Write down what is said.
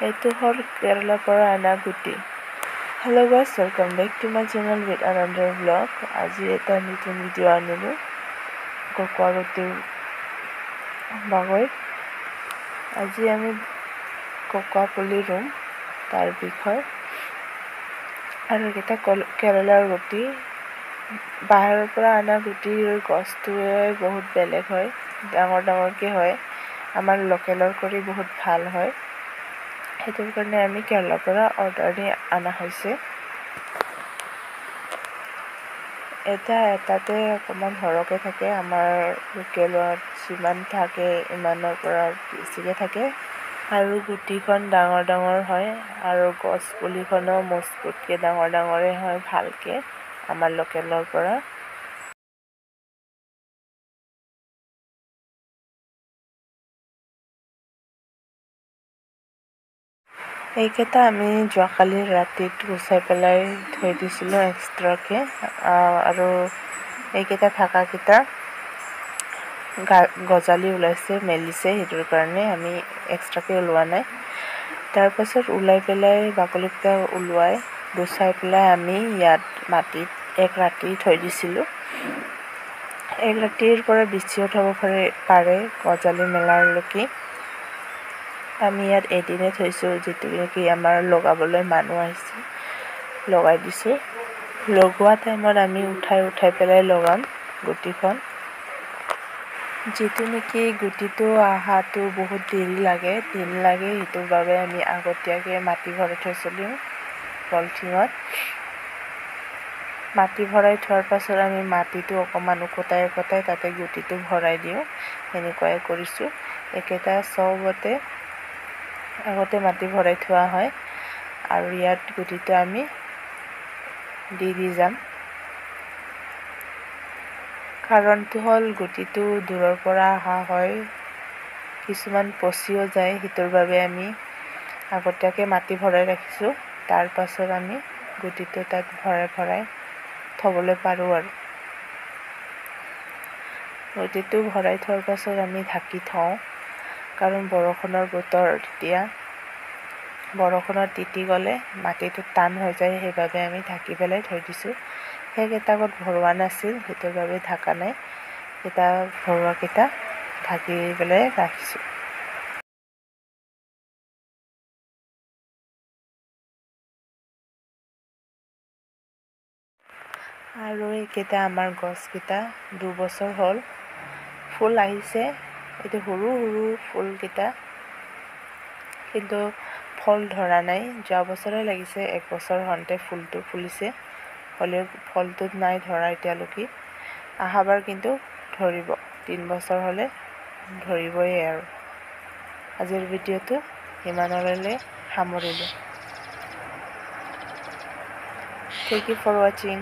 এইটো হ'ল কেৰেলাৰ পৰা অনা গুটি। Hello' guys, welcome back to my channel with another vlog. আজি এটা নতুন ভিডিঅ' আনিলোঁ ককোৱা গুটিৰ বাগৈ। আজি আমি ককোৱা পুলি ৰুম তাৰ বিষয় আৰু এইকেইটা কেৰেলাৰ গুটি। বাহিৰৰ পৰা অনা গুটিৰ গছটোৱে বহুত বেলেগ হয়, ডাঙৰ ডাঙৰকৈ হয়। আমাৰ লোকেলৰ কৰি বহুত ভাল হয়, সেইটোৰ কাৰণে আমি কেৰেলাৰ পৰা অৰ্ডাৰ দি অনা হৈছে। এটাতে অকণমান সৰহকৈ থাকে, আমাৰ লোকেলত যিমান থাকে ইমানৰ পৰা বেছিকৈ থাকে আৰু গুটিখন ডাঙৰ ডাঙৰ হয় আৰু গছ পুলিখনো মজবুতকৈ ডাঙৰ ডাঙৰে হয় ভালকৈ আমাৰ লোকেলৰ পৰা। এইকেইটা আমি যোৱাকালি ৰাতিত গুচাই পেলাই থৈ দিছিলোঁ এক্সট্ৰাকৈ, আৰু এইকেইটা থকাকেইটা গজালি ওলাইছে, মেলিছে, সেইটোৰ কাৰণে আমি এক্সট্ৰাকৈ ওলোৱা নাই। তাৰপাছত ওলাই পেলাই বাকলিকেইটা ওলোৱাই গুচাই পেলাই আমি ইয়াত মাটিত এক ৰাতি থৈ দিছিলোঁ। এক ৰাতিৰ পৰা বেছিও থ'ব পাৰে গজালি মেলাৰলৈকে। আমি ইয়াত এদিনে থৈছোঁ, যিটো নেকি আমাৰ লগাবলৈ মানুহ আহিছে, লগাই দিছোঁ। লগোৱা টাইমত আমি উঠাই পেলাই লগাম গুটিখন। যিটো নেকি গুটিটো অহাটো বহুত দিন লাগে, সেইটোৰ বাবে আমি আগতীয়াকৈ মাটি ভৰাই থৈছিলোঁ পলিথিনত। মাটি ভৰাই থোৱাৰ পাছত আমি মাটিটো অকণমান উকটাই তাতে গুটিটো ভৰাই দিওঁ, সেনেকুৱাই কৰিছোঁ। এইকেইটা চবতে আগতে মাটি ভৰাই থোৱা হয় আৰু ইয়াত গুটিটো আমি দি যাম। কাৰণটো হ'ল গুটিটো দূৰৰ পৰা অহা হয়, কিছুমান পচিও যায়, সেইটোৰ বাবে আমি আগতীয়াকৈ মাটি ভৰাই ৰাখিছোঁ। তাৰ পাছত আমি গুটিটো তাত ভৰাই থ'বলৈ পাৰোঁ আৰু গুটিটো ভৰাই থোৱাৰ পাছত আমি ঢাকি থওঁ, কাৰণ বৰষুণৰ বতৰ, তেতিয়া বৰষুণত তিতি গ'লে মাটিটো টান হৈ যায়, সেইবাবে আমি ঢাকি পেলাই থৈ দিছোঁ। সেইকেইটা আগত ভৰোৱা নাছিল, সেইটোৰ বাবে ঢাকা নাই। কেইটা ভৰোৱাকেইটা ঢাকি পেলাই ৰাখিছোঁ। আৰু এইকেইটা আমাৰ গছকেইটা 2 বছৰ হ'ল, ফুল আহিছে। এইটো সৰু ফুলকেইটা, কিন্তু ফল ধৰা নাই। যোৱা বছৰে লাগিছে, 1 বছৰ হওঁতে ফুলটো ফুলিছে, হ'লেও ফলটোত নাই ধৰা এতিয়ালৈকে। অহাবাৰ কিন্তু ধৰিব, 3 বছৰ হ'লে ধৰিবই। আৰু আজিৰ ভিডিঅ'টো ইমানলৈ সামৰিলোঁ। Thank you for watching.